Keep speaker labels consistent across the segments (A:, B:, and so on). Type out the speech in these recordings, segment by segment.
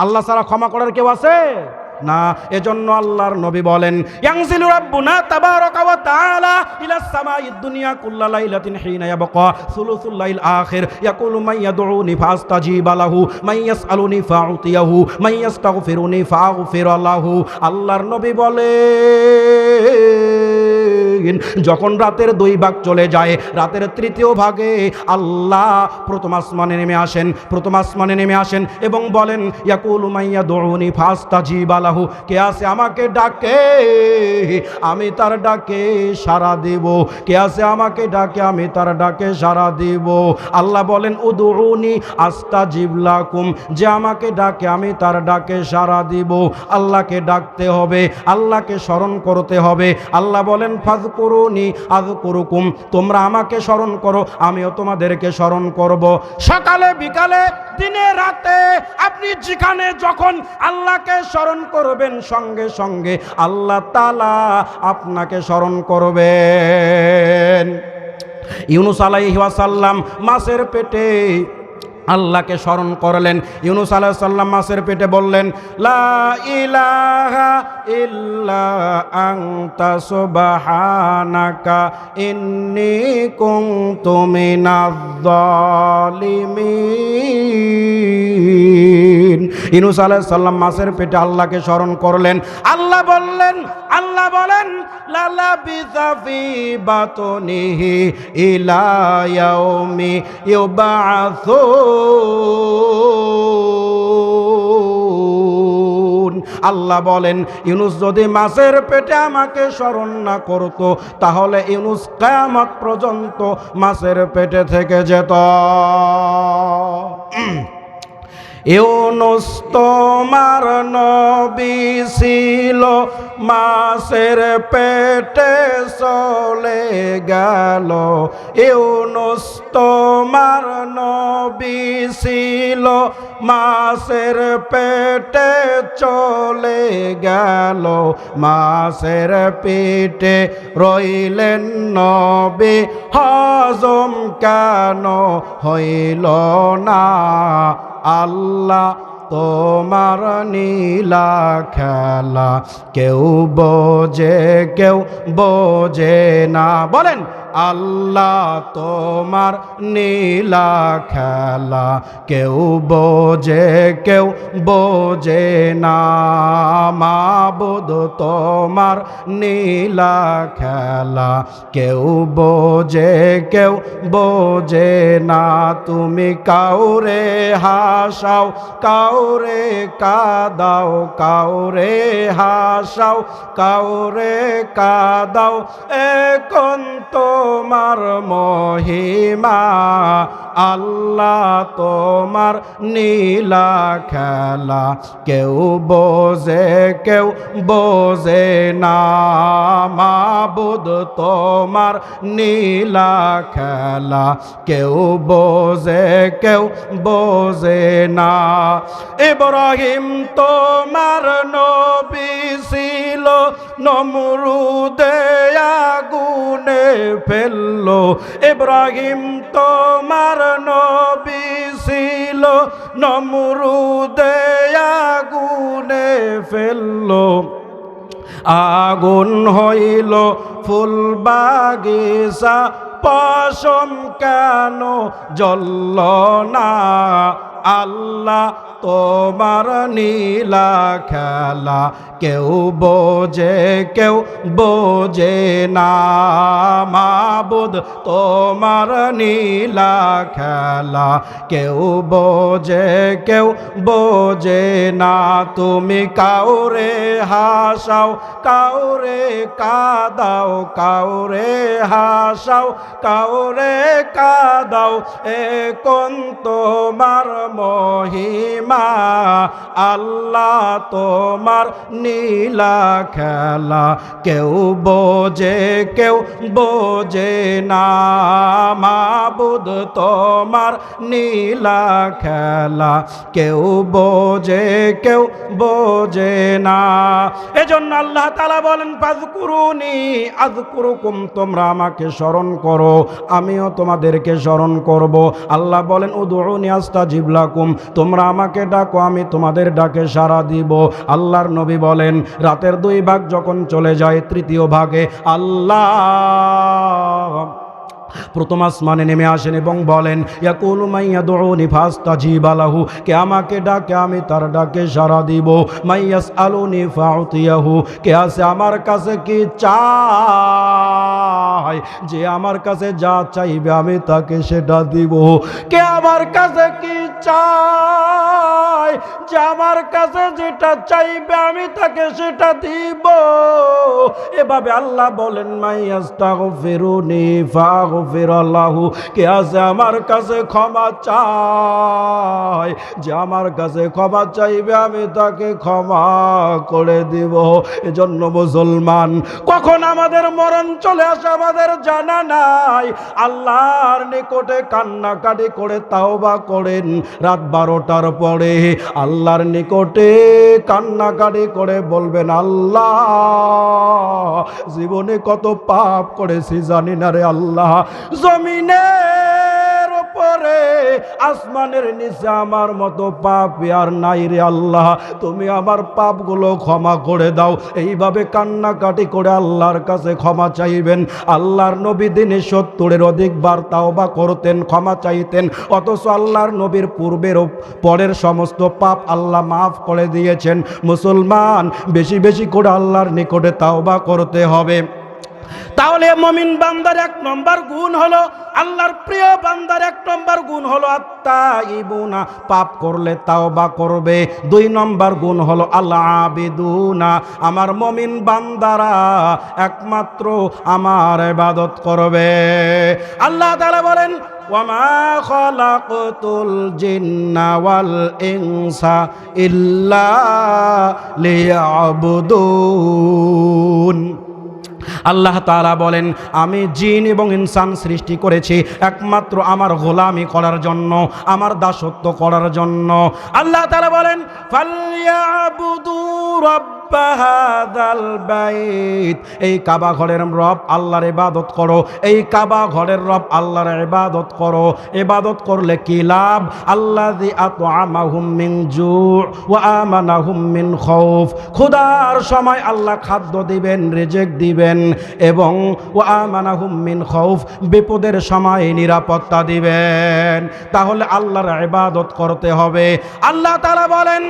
A: আল্লাহ ছাড়া ক্ষমা করার কেউ আছে না। এজন্য আল্লাহর নবী বলেন, ইয়ানজিলু রাব্বুনা তাবারাকা ওয়া তাআলা ইলাস সামাঈদ দুনিয়া কুল্লা লাইলাতিন হিনা ইয়াবকা সুলুসুল লাইল আখির ইয়াকুলু মান ইয়াদউনি ফাস্তাজিবা লাহু মান ইয়াসআলুনি ফাউতিয়াহু মান ইস্তাগফিরুনি ফাগফির লাহু। আল্লাহর নবী বলেন, যখন রাতের 2 ভাগ চলে যায়, রাতের 3য় ভাগে আল্লাহ প্রথম আসমানে নেমে আসেন এবং বলেন, ইয়াকুলু মান ইয়াদউনি ফাস্তাজিবা লাহু, কে আছে আমাকে ডাকে আমি তার ডাকে সাড়া দেব, কে আছে আমাকে ডাকে আমি তার ডাকে সাড়া দেব। আল্লাহ বলেন, উদউনি আস্তাজিব লাকুম, যে আমাকে ডাকে আমি তার ডাকে সাড়া দিব। আল্লাহকে ডাকতে হবে, আল্লাহকে স্মরণ করতে হবে। আল্লাহ বলেন, ফাযকুরুনি আযকুরুকুম, তোমরা আমাকে স্মরণ করো আমিও তোমাদেরকে স্মরণ করব। সকালে বিকালে দিনে রাতে আপনি যেখানে যখন আল্লাহকে স্মরণ করবেন, সঙ্গে সঙ্গে আল্লাহ তাআলা আপনাকে স্মরণ করবেন। ইউনূস আলাইহিস সালাম মাছের পেটে আল্লাহকে স্মরণ করলেন। ইউনূস আলাইহিস সালাম মাছের পেটে বললেন, লা ইলাহা ইল্লা আনতা সুবহানাকা ইন্নী কুনতু মিনাজ জালিমিন। ইউনূস আলাইহিস সালাম মাছের পেটে আল্লাহকে স্মরণ করলেন। আল্লাহ বলেন লালাবিসা ফি বাতনিহি ইলা ইয়াউমি ইউবাআসুন। আল্লাহ বলেন, ইউনূস যদি মাছের পেটে আমাকে স্মরণ না করত, তাহলে ইউনূস কিয়ামত পর্যন্ত মাছের পেটে থেকে যেত। ইউনূস তোমার নবী ছিল, মাছের পেটে চলে গেল। ইউনূস তোমার নবী ছিল, মাছের পেটে চলে গেল। মাছের পেটে রইলেন নবী, হজম কেন হইল না? আল্লাহ তোমার নীলা খেলা কেউ বোঝে না। বলেন, আল্লাহ তোমার নীলা খেলা কেউ বোঝে না। মাবুদ তোমার নীলা খেলা কেউ বোঝে না। তুমি কাউরে হাসাও, কাউরে কাদাও, কাউরে হাসাও, কাউরে কাদাও, এখন তোমার মহিমা। আল্লাহ তোমার নীলা খেলা কেউ বোঝে না। মাবুদ তোমার নীলা খেলা কেউ বোঝে না। ইব্রাহিম তোমার নবী ছিল, নমরুদে আগুনে ফেললো। ইব্রাহিম তোমার নবী ছিল, নমরুদে আগুনে ফেললো। আগুন হইল ফুল বাগিচা, পশম কেন জ্বলল না? আল্লাহ তোমার নীলা খেলা কেউ বোঝে না। মাবুদ তোমার নীলা খেলা কেউ বোঝে না। তুমি কাউরে হাসাও, কাউরে কাদাও, কাউরে হাসাও, কাউরে কাদাও, এখন তোমার মহিমা। আল্লাহ তোমার নীলা খেলা কেউ বোঝে না। মাবুদ তোমার নীলা খেলা কেউ বোঝে না। এজন্য আল্লাহ তাআলা বলেন ফাযকুরুনি আযকুরুকুম, তোমরা আমাকে স্মরণ করো আমিও তোমাদেরকে স্মরণ করব। আল্লাহ বলেন উদউনি আস্তাজিব লাকুম, তোমরা আমাকে ডাকো আমি তোমাদের ডাকে সাড়া দিব। আল্লাহর নবী বলেন রাতের 2 ভাগ যখন চলে যায়, তৃতীয় ভাগে আল্লাহ প্রথম আসমানে নেমে আসেন এবং বলেন ইয়াকুলু মাইয়াদউনি ফাস্তাজিবা লাহু, কে আমাকে ডাকে আমি তার ডাকে সাড়া দিব। মাইয়াসআলুনি ফাউতিয়াহু, কে আছে আমার কাছে কি চায়, যে আমার কাছে যা চাইবে আমি তাকে সেটা দিব। কে আমার কাছে কি চায়, যে আমার কাছে যেটা চাইবে আমি তাকে সেটা দিব। এভাবে আল্লাহ বলেন মাইয়াস্তাগফিরুনি ফাগফিরাল্লাহু, কে আছে আমার কাছে ক্ষমা চায়, যে আমার কাছে ক্ষমা চাইবে আমি তাকে ক্ষমা করে দিব। এজন্য মুসলমান, কখন আমাদের মরণ চলে আসে আমাদের জানা নাই। আল্লাহর নিকটে কান্নাকাটি করে তাওবা করেন রাত 12টার পরে, আল্লাহর নিকটে কান্নাকাটি করে বলবেন আল্লাহ জীবনে কত পাপ করেছি জানি না রে আল্লাহ, জমিনের উপরে আসমানের নিচে আমার মতো পাপ আর নাই রে আল্লাহ, তুমি আমার পাপগুলো ক্ষমা করে দাও। এইভাবে কান্নাকাটি করে আল্লাহর কাছে ক্ষমা চাইবেন। আল্লাহর নবী দিনে 70-এর অধিকবার তাওবা করতেন, ক্ষমা চাইতেন, অথচ আল্লাহর নবীর পূর্বের ও পরের সমস্ত পাপ আল্লাহ মাফ করে দিয়েছেন। মুসলমান, বেশি বেশি করে আল্লাহর নিকটে তাওবা করতে হবে। তাহলে মুমিন বান্দার 1 নম্বর গুণ হলো, আল্লাহর প্রিয় বান্দার 1 নম্বর গুণ হলো আত্তাইবুনা, পাপ করলে তাওবা করবে। 2 নম্বর গুণ হলো আল আবিদুনা, আমার মুমিন বান্দারা একমাত্র আমার ইবাদত করবে। আল্লাহ তাআলা বলেন ওয়ামা খালাকতুল জিন্না ওয়াল ইনসা ইল্লা লিয়াবুদুন। আল্লাহ তাআলা বলেন আমি জিন এবং ইনসান সৃষ্টি করেছি একমাত্র আমার গোলামি করার জন্য, আমার দাসত্ব করার জন্য। আল্লাহ তাআলা বলেন ফালইয়াবুদু রাব্ব হাযাল বাইত, এই কাবা ঘরের রব আল্লাহর ইবাদত করো, এই কাবা ঘরের রব আল্লাহর ইবাদত করো। ইবাদত করলে কি লাভ? আল্লাযী আত'আমাহুম মিন জু' ওয়া আমানাহুম মিন খাউফ, ক্ষুধার সময় আল্লাহ খাদ্য দিবেন, রিজিক দিবেন, এবং ওয়া আমানাহুম মিন খাউফ, বিপদের সময় নিরাপত্তা দিবেন। তাহলে আল্লাহর ইবাদত করতে হবে। আল্লাহ তাআলা বলেন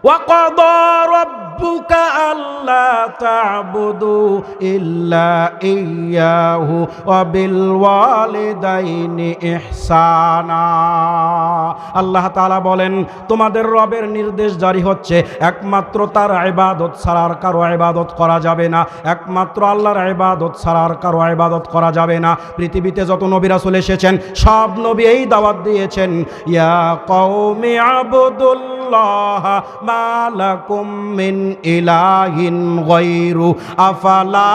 A: وَقَضَى رَبُّكَ أَلَّا تَعْبُدُوا إِلَّا إِيَّاهُ وَبِالْوَالِدَيْنِ إِحْسَانًا। আল্লাহ তাআলা বলেন তোমাদের রবের নির্দেশ জারি হচ্ছে একমাত্র তার ইবাদত ছাড়া আর কারো ইবাদত করা যাবে না, একমাত্র আল্লাহর ইবাদত ছাড়া আর কারো ইবাদত করা যাবে না। পৃথিবীতে যত নবী রাসূল এসেছেন সব নবী এই দাওয়াত দিয়েছেন ইয়া কওমি আবুদুল্লাহ মা লাকুম মিন ইলাহিন গায়রু আফালা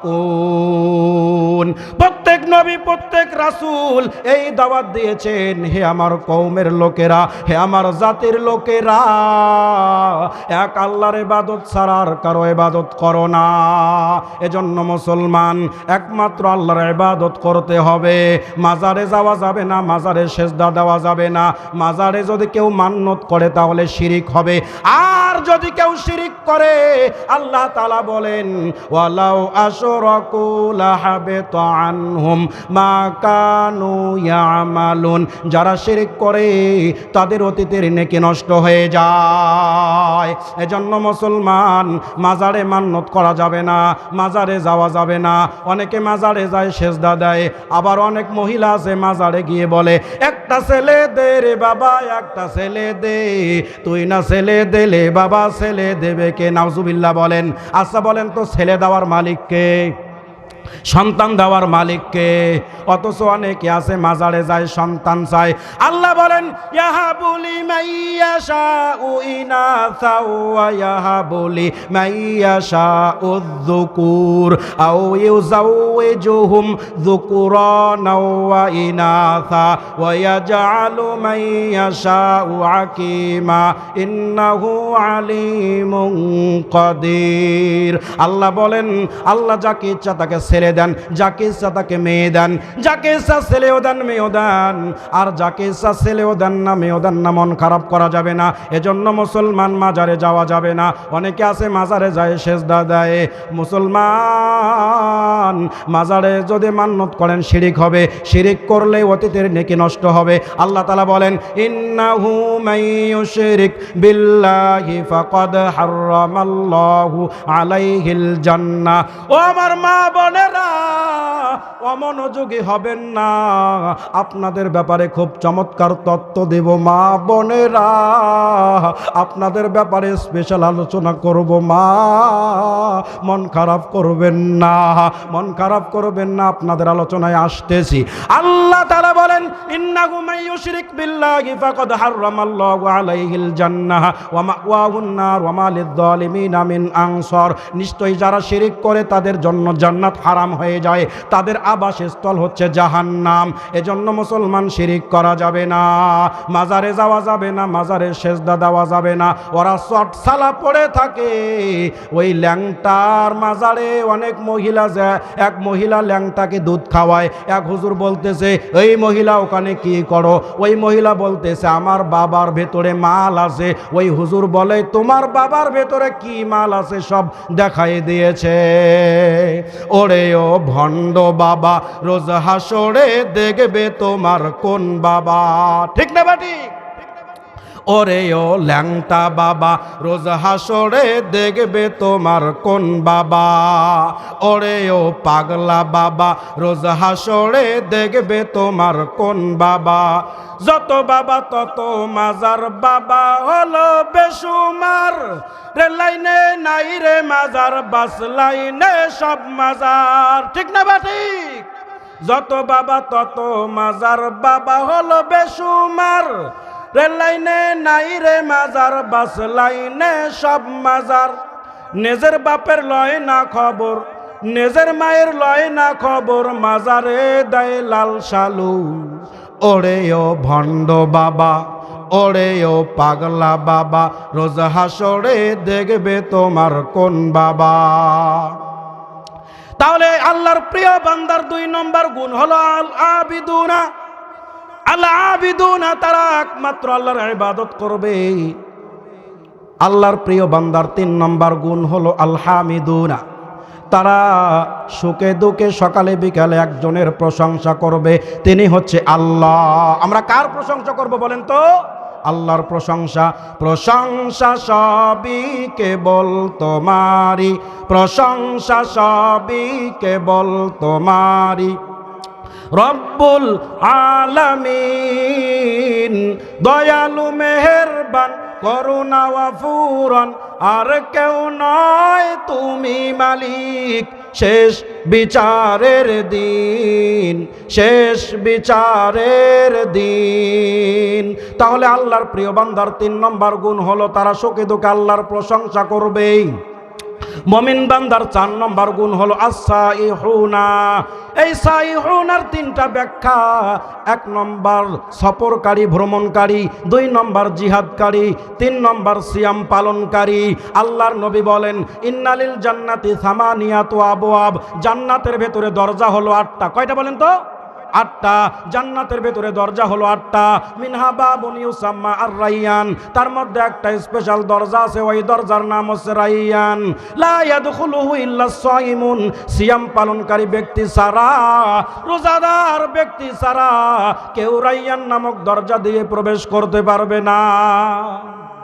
A: তাত্তাকুন। প্রত্যেক নবী প্রত্যেক রাসূল এই দাওয়াত দিয়েছেন হে আমার কওমের লোকেরা, হে আমার জাতির লোকেরা, এক আল্লাহর ইবাদত ছাড়া আর কারো ইবাদত করো না। এজন্য মুসলমান একমাত্র আল্লাহর ইবাদত করতে হবে। মাজারে যাওয়া যাবে না, মাজারে সেজদা দেওয়া যাবে না। মাজারে যদি কেউ মান্নত করে তাহলে শিরিক হবে, আর যদি কেউ শিরিক করে আল্লাহ তাআলা বলেন ওয়ালাউ আশরাকু লাহাবিতা আনহুম মা কানু ইয়ামালুন, যারা শিরিক করে তাদের অতীতের নেকি নষ্ট হয়ে যায়। এজন্য মুসলমান মাজারে মান্নত করা যাবে না, মাজারে যাওয়া যাবে না। অনেকে মাজারে যায় সেজদা দেয়, আবার অনেক মহিলা আছে মাজারে গিয়ে বলে একটা ছেলে দে রে বাবা, একটা ছেলে দে, তুই না ছেলে দিলে বাবা ছেলে দেবে কে? নাউজুবিল্লাহ বলেন। আচ্ছা বলেন তো ছেলে দেওয়ার মালিক কে? সন্তান দেওয়ার মালিককে। অথচ অনেকে আছে মাজারে যায় সন্তান চায়। আল্লাহ বলেন ইয়াহাবু লিমান ইয়াশাউ ইনাসা ওয়া ইয়াহাবু লিমান ইয়াশাউ যুকুর আও ইউযাওয়িজুহুম যুকুরানা ওয়া ইনাসা ওয়া ইয়াজআলু মান ইয়াশাউ আকীমা ইন্নাহু আলিমুন কাদির। আল্লাহ বলেন আল্লাহ যাকে ইচ্ছা তাকে ছেড়ে দেন, যাকে ইচ্ছা তাকে মেয়ে দেন, যাকে ইচ্ছা ছেলেও দেন মেয়েও দেন, আর যাকে ইচ্ছা ছেলেও দেন না মেয়েও দেন না। মন খারাপ করা যাবে না, এজন্য মুসলমান মাজারে যাওয়া যাবে না। অনেকে আছে মাজারে যায় সেজদা দেয়। মুসলমান মাজারে যদি মান্নত করেন শিরিক হবে, শিরিক করলে অতীতের নেকি নষ্ট হবে। আল্লাহ তাআলা বলেন ইন্নাহু মান ইউশরিক বিল্লাহি ফাকাদ হারামাল্লাহু আলাইহিল জান্নাহ। ও আমার মা বোনেরা, অমনোযোগী হবেন না, আপনাদের ব্যাপারে খুব চমৎকার তত্ত্ব দেব। মা বোনেরা, আপনাদের ব্যাপারে স্পেশাল আলোচনা করব। মা, মন খারাপ করবেন না, মন খারাপ করবেন না, আপনাদের আলোচনায় আসতেছি। আল্লাহ তাআলা বলেন ইন্নাহু মান ইউশরিক বিল্লাহি ফাকাদ হারামাল্লাহু আলাইহিল জান্নাহ ওয়া মাওয়াহুন নার ওয়া মা লিয-যালিমিনা মিন আনসার। নিশ্চয়ই যারা শিরিক করে তাদের জন্য জান্নাত হারাম হয়ে যায়, তাদের আবাসস্থল হচ্ছে জাহান্নাম। এজন্য মুসলমান শিরিক করা যাবে না, মাজারে যাওয়া যাবে না, মাজারে সেজদা দেওয়া যাবে না। ওরা শর্ট সালা পড়ে থাকে ওই ল্যাংটার মাজারে। অনেক মহিলা যায়, এক মহিলা ল্যাংটাকে দুধ খাওয়ায়। এক হুজুর বলতেছে এই মহিলা ওখানে কি করো? ওই মহিলা বলতেছে আমার বাবার ভেতরে মাল আছে। ওই হুজুর বলে তোমার বাবার ভেতরে কি মাল আছে সব দেখাই দিয়েছে। ওরে ও ভণ্ড বাবা, রোজ হাসরে দেখবে তোমার কোন বাবা। ঠিক না বাটি? ওরে ও ল্যাংটা বাবা, রোজ হাসরে দেখবে তোমার কোন বাবা। ওরে ও পাগলা বাবা, রোজ হাসরে দেখবে তোমার কোন বাবা। যত বাবা তত মাজার, বাবা হলো বেসুমার। রেল লাইনে নাই রে মাজার, বাস লাইনে সব মাজার। ঠিক না বা ঠিক? যত বাবা তত মাজার, বাবা হলো বেসুমার। রেল লাইনে নাই রে মাজার, বাস লাইনে সব মাজার। নিজের বাপের লয় না খবর, নিজের মায়ের লয় না খবর, মাজারে দেয় লাল সালু। ওরে ও ভণ্ড বাবা, ওরে ও পাগলা বাবা, রোজ হাসরে দেখবে তোমার কোন বাবা। তাহলে আল্লাহর প্রিয় বান্দার 2 নম্বর গুণ হলো আল আবিদুনা। আল আবিদুনা, তারা একমাত্র আল্লাহর ইবাদত করবে। আল্লাহর প্রিয় বান্দার 3 নম্বর গুণ হলো আল হামিদুনা। তারা সুখে দুঃখে সকালে বিকালে একজনের প্রশংসা করবে, তিনি হচ্ছে আল্লাহ। আমরা কার প্রশংসা করব বলেন তো? আল্লাহর প্রশংসা। প্রশংসা সবই কেবল তোমারি, প্রশংসা সবই কেবল তোমারি। রব্বুল আলামিন, দয়ালু মেহেরবান করুণা ওয়াফুরান, আর কেউ নয় তুমি মালিক। শেষ বিচারের দিন, শেষ বিচারের দিন। তাহলে আল্লাহর প্রিয় বান্দার 3 নম্বর গুণ হলো তারা সুখে দুঃখে আল্লাহর প্রশংসা করবে। মুমিন বান্দার 4 নম্বর গুণ হলো আস-সাইহুনা। এই সাইহুনার 3টা ব্যাখ্যা। 1 নম্বর সফরকারী, ভ্রমণকারী। 2 নম্বর জিহাদকারী। 3 নম্বর সিয়াম পালনকারী। আল্লাহর নবী বলেন ইন্নালিল জান্নাতি সামানিয়াতু আবওয়াব। জান্নাতের ভেতরে দরজা হলো 8টা। কয়টা বলেন তো? 8টা। জান্নাতের ভেতরে দরজা হলো 8টা। মিনহা বাবুন ইউসাম্মা আর-রাইয়ান। তার মধ্যে একটা স্পেশাল দরজা আছে, ওই দরজার নাম হচ্ছে রাইয়ান। লা ইয়াদখুলুহু ইল্লাস সাইমুন। সিয়াম পালনকারী ব্যক্তি ছাড়া, রোজাদার ব্যক্তি ছাড়া কেউ রাইয়ান নামক দরজা দিয়ে প্রবেশ করতে পারবে না।